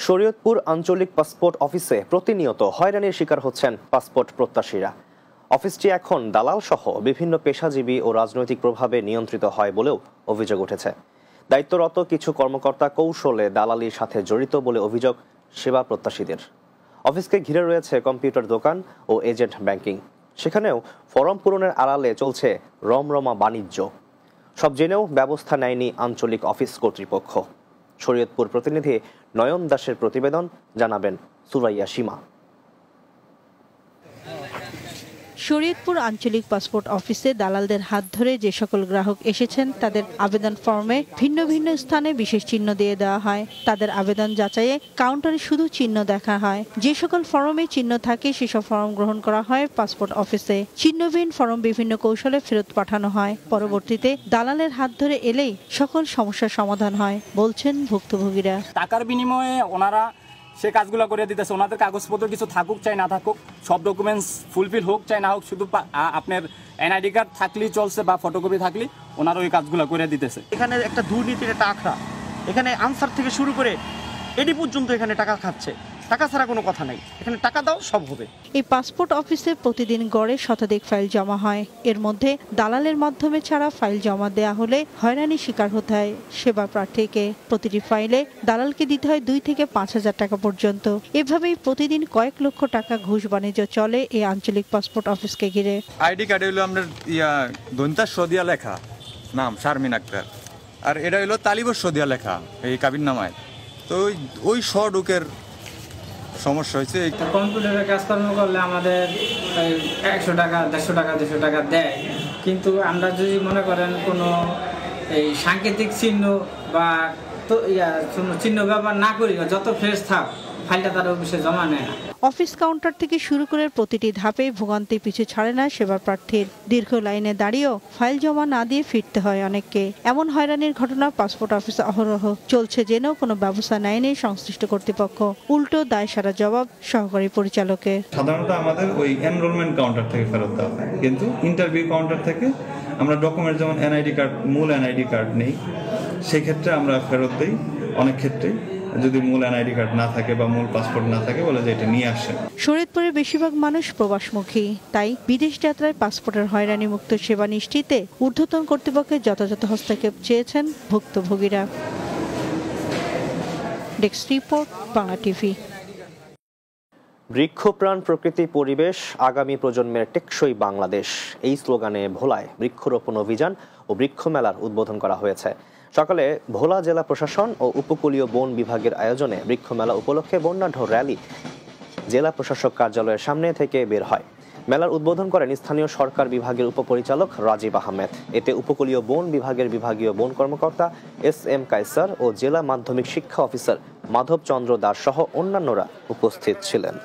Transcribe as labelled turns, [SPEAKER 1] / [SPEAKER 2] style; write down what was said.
[SPEAKER 1] শরীয়তপুর আঞ্চলিক পাসপোর্ট অফিসে প্রতিনিয়ত হয়রানির শিকার হচ্ছেন পাসপোর্ট প্রত্যাশীরা। অফিসটি এখন দালাল সহ বিভিন্ন পেশাজীবী ও রাজনৈতিক প্রভাবে নিয়ন্ত্রিত হয় বলেও অভিযোগ উঠেছে। দায়িত্বরত কিছু কর্মকর্তা কৌশলে দালালির সাথে জড়িত বলে অভিযোগ সেবা প্রত্যাশীদের। অফিসকে ঘিরে রয়েছে কম্পিউটার দোকান ও এজেন্ট ব্যাংকিং। সেখানেও ফরম পূরণের আড়ালে চলছে রমরমা বাণিজ্য। সব জেনেও ব্যবস্থা নেয়নি আঞ্চলিক অফিস কর্তৃপক্ষ। শরীয়তপুর প্রতিনিধি নয়ন দাসের প্রতিবেদন, জানাবেন সুরাইয়া সীমা।
[SPEAKER 2] শরীয়তপুর আঞ্চলিক পাসপোর্ট অফিসে দালালদের হাত ধরে যে সকল গ্রাহক এসেছেন তাদের আবেদন ফর্মে ভিন্ন ভিন্ন স্থানে বিশেষ চিহ্ন দিয়ে দেওয়া হয়। তাদের আবেদন যাচাইয়ে কাউন্টারে শুধু চিহ্ন দেখা হয়। যে সকল ফর্মে চিহ্ন থাকে সেসব ফর্ম গ্রহণ করা হয় পাসপোর্ট অফিসে। চিহ্নবিহীন ফর্ম বিভিন্ন কৌশলে ফেরত পাঠানো হয়। পরবর্তীতে দালালের হাত ধরে এলেই সকল সমস্যার সমাধান হয় বলছেন ভুক্তভোগীরা।
[SPEAKER 3] টাকার বিনিময়ে ওনারা সে কাজগুলো করে দিতেছে। ওনাদের কাগজপত্র কিছু থাকুক চাই না থাকুক, সব ডকুমেন্টস ফুলফিল হোক চাই না হোক, শুধু আপনার এনআইডি কার্ড থাকলেই চলছে বা ফটোকপি থাকলেই ওনারা ওই কাজগুলো করে দিতেছে।
[SPEAKER 4] এখানে একটা দুর্নীতির একটা আখড়া, এখানে আনসার থেকে শুরু করে এডি পর্যন্ত এখানে টাকা খাচ্ছে। টাকা ছাড়া কোনো কথা নাই, এখানে টাকা দাও সব হবে।
[SPEAKER 2] এই পাসপোর্ট অফিসে প্রতিদিন গড়ে শতাধিক ফাইল জমা হয়। এর মধ্যে দালালের মাধ্যমে ছাড়া ফাইল জমা দেয়া হলে হয়রানির শিকার হতে হয় সেবা প্রার্থীকে। প্রতিটি ফাইলে দালালকে দিতে হয় 2 থেকে 5,000 টাকা পর্যন্ত। এভাবেই প্রতিদিন কয়েক লক্ষ টাকা ঘুষ বাণিজ্য চলে এই আঞ্চলিক পাসপোর্ট অফিসকে ঘিরে।
[SPEAKER 5] আইডি কার্ডে হলো আপনার দন্তা সদিয়া লেখা, নাম শারমিন আক্তার, আর এটা হলো তালিবর সদিয়া লেখা এই কাবির নামায়। তো ওই ঢুকের সমস্যা হয়েছে।
[SPEAKER 6] কম্পিউটারে কাজকর্ম করলে আমাদের 100 টাকা 150 টাকা 200 টাকা দেয়, কিন্তু আমরা যদি মনে করেন কোনো এই সাংকেতিক চিহ্ন বা চিহ্ন ব্যবহার না করি, যত ফ্রেশ থাক ফাইলটা তার অফিসে জমা নেয় না।
[SPEAKER 2] অফিস কাউন্টার থেকে শুরু করে প্রতিটি ধাপে ভোগান্তি পিছু ছাড়ে না সেবা প্রার্থীর। দীর্ঘ লাইনে দাঁড়িয়েও ফাইল জমা না দিয়ে ফিরতে হয় অনেককে। এমন হয়রানির ঘটনা পাসপোর্ট অফিসে অহরহ চলছে জেনেও কোনো ব্যবস্থা নেয়নি সংশ্লিষ্ট কর্তৃপক্ষ। উল্টো দায় সারা জবাব সহকারী পরিচালকের।
[SPEAKER 7] সাধারণত আমাদের ওই এনরোলমেন্ট কাউন্টার থেকে ফেরত দেওয়া হয়, কিন্তু ইন্টারভিউ কাউন্টার থেকে আমরা ডকুমেন্ট যেমন এনআইডি কার্ড, মূল এনআইডি কার্ড নেই, সেই ক্ষেত্রে আমরা ফেরত দিই। অনেক ক্ষেত্রে যদি মূল এনআইডি কার্ড না থাকে বা মূল পাসপোর্ট না থাকে বলে যে এটা নিয়ে আসে।
[SPEAKER 2] শরীয়তপুরের বেশিরভাগ মানুষ প্রবাসমুখী, তাই বিদেশ যাত্রায় পাসপোর্টের হয়রানি মুক্ত সেবা নিশ্চিতে ঊর্ধ্বতন কর্তৃপক্ষের যথাযথ হস্তক্ষেপ চেয়েছেন ভুক্তভোগীরা। Desk report, Bangla TV.
[SPEAKER 1] বৃক্ষপ্রাণ প্রকৃতি পরিবেশ, আগামী প্রজন্মের টেকসই বাংলাদেশ, এই স্লোগানে ভোলায় বৃক্ষরোপণ অভিযান ও বৃক্ষ মেলার উদ্বোধন করা হয়েছে। সকালে ভোলা জেলা প্রশাসন ও উপকূলীয় বন বিভাগের আয়োজনে বৃক্ষ মেলা উপলক্ষে বর্ণাঢ্য র্যালি জেলা প্রশাসক কার্যালয়ের সামনে থেকে বের হয়। মেলার উদ্বোধন করেন স্থানীয় সরকার বিভাগের উপপরিচালক রাজীব আহমেদ। এতে উপকূলীয় বন বিভাগের বিভাগীয় বন কর্মকর্তা SM কায়সার ও জেলা মাধ্যমিক শিক্ষা অফিসার মাধব চন্দ্র দাস সহ অন্যান্যরা উপস্থিত ছিলেন।